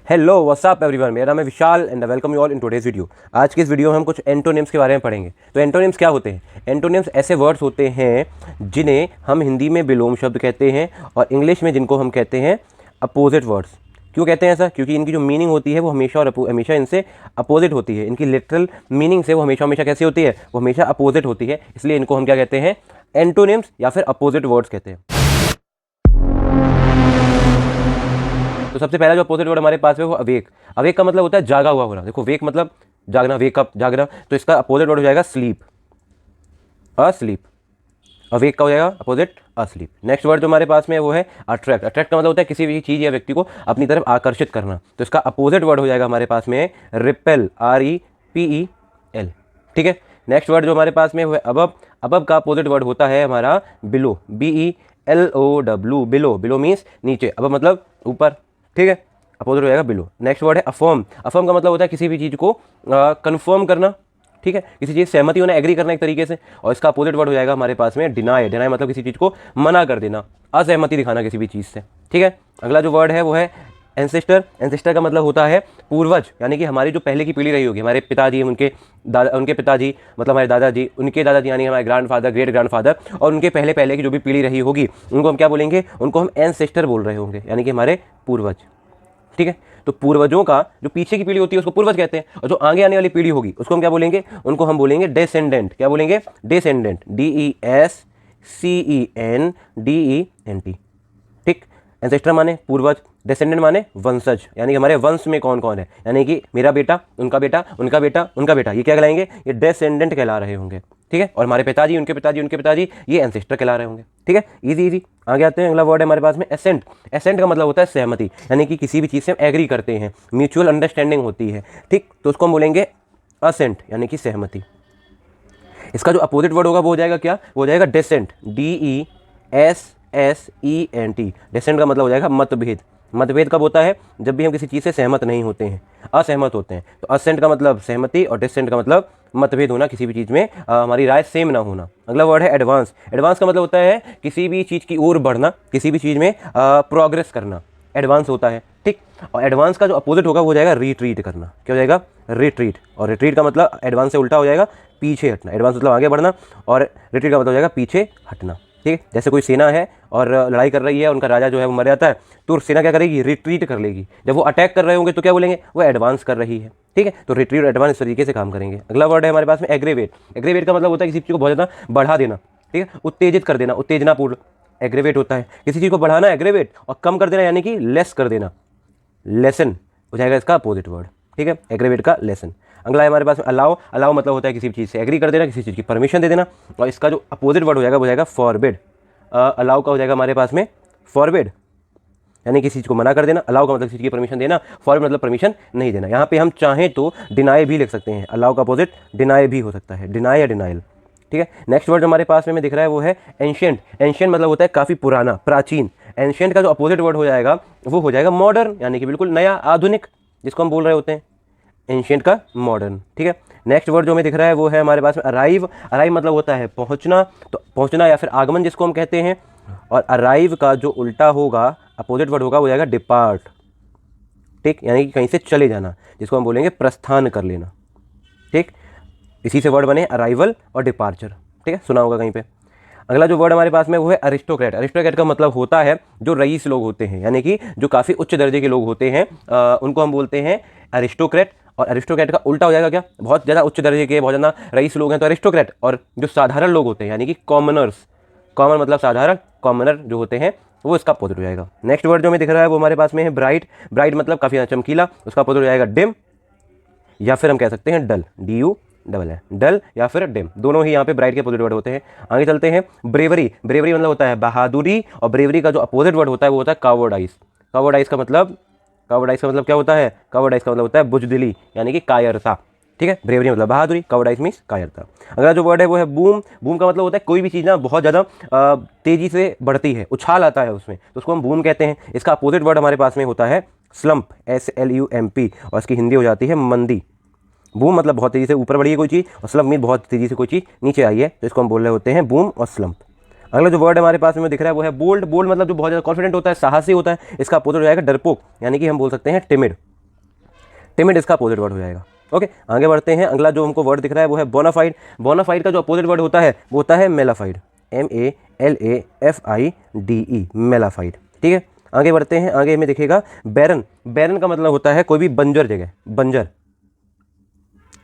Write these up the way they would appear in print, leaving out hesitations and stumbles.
Hello what's up everyone, मेरा नाम है Vishal and welcome you all in today's video. आज के इस वीडियो में हम कुछ एंटोनिम्स के बारे में पढ़ेंगे। तो एंटोनिम्स क्या होते हैं? एंटोनिम्स ऐसे वर्ड्स होते हैं जिन्हें हम हिंदी में विलोम शब्द कहते हैं और इंग्लिश में जिनको हम कहते हैं अपोजिट वर्ड्स। क्यों कहते हैं ऐसा? क्योंकि इनकी जो मीनिंग होती है वो हमेशा और हमेशा इनसे अपोजिट होती है। इनकी लिटरल मीनिंग से वो हमेशा हमेशा कैसी होती है? वो हमेशा अपोजिट होती है। इसलिए इनको हम क्या कहते हैं? एंटोनिम्स या फिर अपोजिट वर्ड्स कहते हैं। तो सबसे पहला जो अपोजिट वर्ड हमारे पास है वो अवेक। अवेक का मतलब होता है जागा हुआ होना। देखो, वेक मतलब जागना, वेक अप, जागना। तो इसका अपोजिट वर्ड हो जाएगा स्लीप, अस्लीप। अवेक का हो जाएगा अपोजिट अस्लीप। नेक्स्ट वर्ड जो हमारे पास में है वो है अट्रैक्ट। अट्रैक्ट का मतलब होता है किसी भी चीज़ या व्यक्ति को अपनी तरफ आकर्षित करना। तो इसका अपोजिट वर्ड हो जाएगा हमारे पास में रिपेल, REPEL। ठीक है। नेक्स्ट वर्ड जो हमारे पास में वो है अबव। अबव का अपोजिट वर्ड होता है हमारा below, BELOW। Below, below means नीचे, अबव मतलब ऊपर। ठीक है, अपोजिट हो जाएगा बिलो। नेक्स्ट वर्ड है अफर्म। अफर्म का मतलब होता है किसी भी चीज़ को कंफर्म करना। ठीक है, किसी चीज़ सहमति होना, एग्री करना एक तरीके से। और इसका अपोजिट वर्ड हो जाएगा हमारे पास में डिनाई। डिनाई मतलब किसी चीज़ को मना कर देना, असहमति दिखाना किसी भी चीज़ से। ठीक है। अगला जो वर्ड है वो है एंसेस्टर। एंसेस्टर का मतलब होता है पूर्वज, यानी कि हमारी जो पहले की पीढ़ी रही होगी, हमारे पिताजी, उनके पिताजी मतलब हमारे दादाजी, उनके दादाजी यानी हमारे ग्रैंडफादर, ग्रेट ग्रैंडफादर, और उनके पहले पहले की जो भी पीढ़ी रही होगी उनको हम क्या बोलेंगे? उनको हम एंसेस्टर बोल रहे होंगे, यानी कि हमारे पूर्वज। ठीक है। तो पूर्वजों का जो पीछे की पीढ़ी होती है उसको पूर्वज कहते हैं, और जो आगे आने वाली पीढ़ी होगी उसको हम क्या बोलेंगे? उनको हम बोलेंगे डेसेंडेंट। क्या बोलेंगे? डेसेंडेंट, DESCENDENT। ठीक। एंसेस्टर माने पूर्वज, डिसेंडेंट माने वंशज, यानी कि हमारे वंश में कौन कौन है, यानी कि मेरा बेटा, उनका बेटा, उनका बेटा, उनका बेटा, ये क्या कहलाएंगे? ये डिसेंडेंट कहला रहे होंगे। ठीक है। और हमारे पिताजी, उनके पिताजी, उनके पिताजी, ये एंसेस्टर कहला रहे होंगे। ठीक है, इजी इजी। आगे आते हैं। अगला वर्ड है हमारे पास में एसेंट। एसेंट का मतलब होता है सहमति, यानी कि किसी भी चीज़ से हम एग्री करते हैं, म्यूचुअल अंडरस्टैंडिंग होती है। ठीक, तो उसको हम बोलेंगे असेंट, यानी कि सहमति। इसका जो अपोजिट वर्ड होगा वो हो जाएगा क्या? वो हो जाएगा डिसेंट, DESSENT। डिसेंट का मतलब हो जाएगा मतभेद। मतभेद कब होता है? जब भी हम किसी चीज़ से सहमत नहीं होते हैं, असहमत होते हैं। तो असेंट का मतलब सहमति और डिसेंट का मतलब मतभेद होना, किसी भी चीज़ में हमारी राय सेम ना होना। अगला वर्ड है एडवांस। एडवांस का मतलब होता है किसी भी चीज़ की ओर बढ़ना, किसी भी चीज़ में प्रोग्रेस करना, एडवांस होता है। ठीक। और एडवांस का जो अपोजिट होगा वो हो जाएगा रिट्रीट करना। क्या हो जाएगा? रिट्रीट। और रिट्रीट का मतलब एडवांस से उल्टा हो जाएगा पीछे हटना। एडवांस मतलब आगे बढ़ना और रिट्रीट का मतलब हो जाएगा पीछे हटना। ठीक है। जैसे कोई सेना है और लड़ाई कर रही है, उनका राजा जो है वो मर जाता है, तो सेना क्या करेगी? रिट्रीट कर लेगी। जब वो अटैक कर रहे होंगे तो क्या बोलेंगे? वो एडवांस कर रही है। ठीक है। तो रिट्रीट और एडवांस इस तरीके से काम करेंगे। अगला वर्ड है हमारे पास में एग्रेवेट। एग्रेवेट का मतलब होता है किसी चीज़ को बहुत ज़्यादा बढ़ा देना। ठीक है, उत्तेजित कर देना, उत्तेजनापूर्ण एग्रेवेट होता है। किसी चीज़ को बढ़ाना एग्रेवेट, और कम कर देना यानी कि लेस कर देना, लेसन हो जाएगा इसका अपोजिट वर्ड। ठीक है, एग्रेवेट का लेसन। अगला है हमारे पास अलाउ। अलाउ मतलब होता है किसी चीज़ से एग्री कर देना, किसी चीज़ की परमिशन दे देना। और इसका जो अपोजिट वर्ड हो जाएगा वो जाएगा फॉरबिड। अलाउ का हो जाएगा हमारे पास में फॉरबिड, यानी किसी चीज़ को मना कर देना। अलाउ का मतलब किसी चीज़ की परमिशन देना, फॉरबिड मतलब परमिशन नहीं देना। यहाँ पे हम चाहें तो डिनाई भी लिख सकते हैं। अलाउ का अपोजिट डिनाई भी हो सकता है, डिनाई या डिनाइल। ठीक है। नेक्स्ट वर्ड हमारे पास में दिख रहा है वो है एंशिएंट। एंशिएंट मतलब होता है काफ़ी पुराना, प्राचीन। एंशिएंट का जो अपोजिट वर्ड हो जाएगा वो हो जाएगा मॉडर्न, यानी कि बिल्कुल नया, आधुनिक, जिसको हम बोल रहे होते हैं एंशिएंट का मॉडर्न। ठीक है। नेक्स्ट वर्ड जो हमें दिख रहा है वो है हमारे पास में अराइव। अराइव मतलब होता है पहुंचना, तो पहुंचना या फिर आगमन जिसको हम कहते हैं। और अराइव का जो उल्टा होगा, अपोजिट वर्ड होगा वो जाएगा डिपार्ट। ठीक, यानी कि कहीं से चले जाना, जिसको हम बोलेंगे प्रस्थान कर लेना। ठीक, इसी से वर्ड बने अराइवल और डिपार्चर। ठीक है, सुना होगा कहीं पे। अगला जो वर्ड हमारे पास में वो है अरिस्टोक्रेट। अरिस्टोक्रेट का मतलब होता है जो रईस लोग होते हैं, यानी कि जो काफ़ी उच्च दर्जे के लोग होते हैं, उनको हम बोलते हैं अरिस्टोक्रेट। और अरिस्टोक्रेट का उल्टा हो जाएगा क्या? बहुत ज़्यादा उच्च दर्जे के, बहुत ज़्यादा रईस लोग हैं तो अरिस्टोक्रेट। और जो साधारण लोग होते हैं यानी कि कॉमनर्स, कॉमन मतलब साधारण, कॉमनर जो होते हैं वो इसका अपोजिट हो जाएगा। नेक्स्ट वर्ड जो हमें दिख रहा है वो हमारे पास में है ब्राइट। ब्राइट मतलब काफ़ी ज़्यादा चमकीला, उसका अपोजिट हो जाएगा डिम, या फिर हम कह सकते हैं डल, DU डबल है, डल या फिर डिम, दोनों ही यहाँ पे ब्राइट के अपोजिट वर्ड होते हैं। आगे चलते हैं ब्रेवरी। ब्रेवरी मतलब होता है बहादुरी, और ब्रेवरी का जो अपोजिट वर्ड होता है वो होता है कावर्डाइज। कावर्डाइज का मतलब क्या होता है? कावर्डाइज का मतलब होता है बुजदिली, यानी कि कायरता। ठीक है, ब्रेवरी मतलब बहादुरी, कावर्डाइज मीन्स कायरता। अगला जो वर्ड है वो है बूम। बूम का मतलब होता है कोई भी चीज़ ना बहुत ज़्यादा तेज़ी से बढ़ती है, उछाल आता है उसमें, तो उसको हम बूम कहते हैं। इसका अपोजिट वर्ड हमारे पास में होता है स्लम्प, SLUMP, और इसकी हिंदी हो जाती है मंदी। बूम मतलब बहुत तेज़ी से ऊपर बढ़ी है कोई चीज़, और स्लम्प मीन बहुत तेज़ी से कोई चीज़ नीचे आई है, तो इसको हम बोल रहे होते हैं बूम और स्लम्प। अगला जो वर्ड हमारे पास में दिख रहा है वो है बोल्ड। बोल्ड मतलब जो बहुत ज़्यादा कॉन्फिडेंट होता है, साहसी होता है। इसका अपोजिट हो जाएगा डरपोक, यानी कि हम बोल सकते हैं टिमिड। टिमिड इसका अपोजिट वर्ड हो जाएगा। ओके, आगे बढ़ते हैं। अगला जो हमको वर्ड दिख रहा है वो है बोनाफाइड। बोनाफाइड का जो अपोजिट वर्ड होता है वो होता है मेलाफाइड, MALAFIDE, मेलाफाइड। ठीक है, आगे बढ़ते हैं। आगे में देखिएगा बैरन। बैरन का मतलब होता है कोई भी बंजर जगह, बंजर।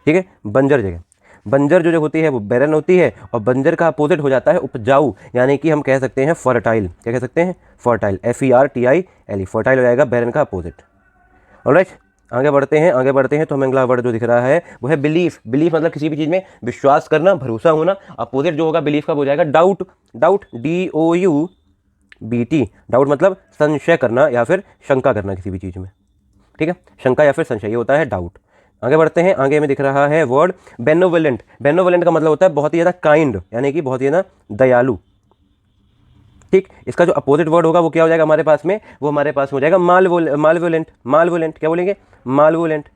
ठीक है, बंजर जगह। बंजर जो होती है वो बैरन होती है, और बंजर का अपोजिट हो जाता है उपजाऊ, यानी कि हम कह सकते हैं फर्टाइल। क्या कह सकते हैं? फर्टाइल, FERTILE, फर्टाइल हो जाएगा बैरन का अपोजिट। ऑलराइट, आगे बढ़ते हैं। आगे बढ़ते हैं तो हमें अगला वर्ड जो दिख रहा है वो है बिलीफ। बिलीफ मतलब किसी भी चीज़ में विश्वास करना, भरोसा होना। अपोजिट जो होगा बिलीफ का वो हो जाएगा डाउट। डाउट, DOUBT, डाउट मतलब संशय करना या फिर शंका करना किसी भी चीज़ में। ठीक है, शंका या फिर संशय, ये होता है डाउट। आगे बढ़ते हैं। आगे में दिख रहा है वर्ड बेनोवलेंट। बेनोवलेंट का मतलब होता है बहुत ही ज़्यादा काइंड, यानी कि बहुत ही ज़्यादा दयालु। ठीक, इसका जो अपोजिट वर्ड होगा वो क्या हो जाएगा हमारे पास में? वो हमारे पास में हो जाएगा मालवोलेंट। मालवोलेंट क्या बोलेंगे? मालवोलेंट।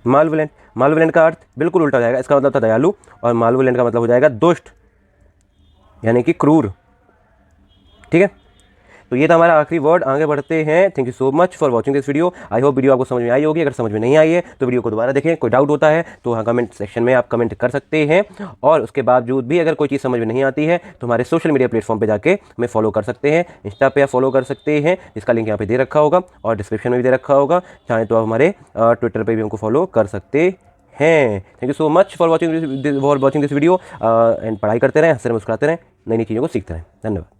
मालवोलेंट, मालवोलेंट का अर्थ बिल्कुल उल्टा हो जाएगा। इसका मतलब था दयालु, और मालवोलेंट का मतलब हो जाएगा दुष्ट, यानी कि क्रूर। ठीक है, तो ये था हमारा आखिरी वर्ड। आगे बढ़ते हैं। Thank you so much for watching this video. I hope video आपको समझ में आई होगी। अगर समझ में नहीं आई है तो वीडियो को दोबारा देखें। कोई डाउट होता है तो हाँ, कमेंट सेक्शन में आप कमेंट कर सकते हैं। और उसके बावजूद भी अगर कोई चीज़ समझ में नहीं आती है तो हमारे सोशल मीडिया प्लेटफॉर्म पर जाके हमें फॉलो कर सकते हैं। इंस्टा पे आप फॉलो कर सकते हैं, जिसका लिंक यहाँ पे दे रखा होगा और डिस्क्रिप्शन में भी दे रखा होगा। चाहे तो आप हमारे ट्विटर पर भी हमको फॉलो कर सकते हैं। Thank you so much for watching this video. And पढ़ाई करते रहें, हंसते रहें, मुस्कुराते रहें, नई नई चीज़ों को सीखते रहें। धन्यवाद।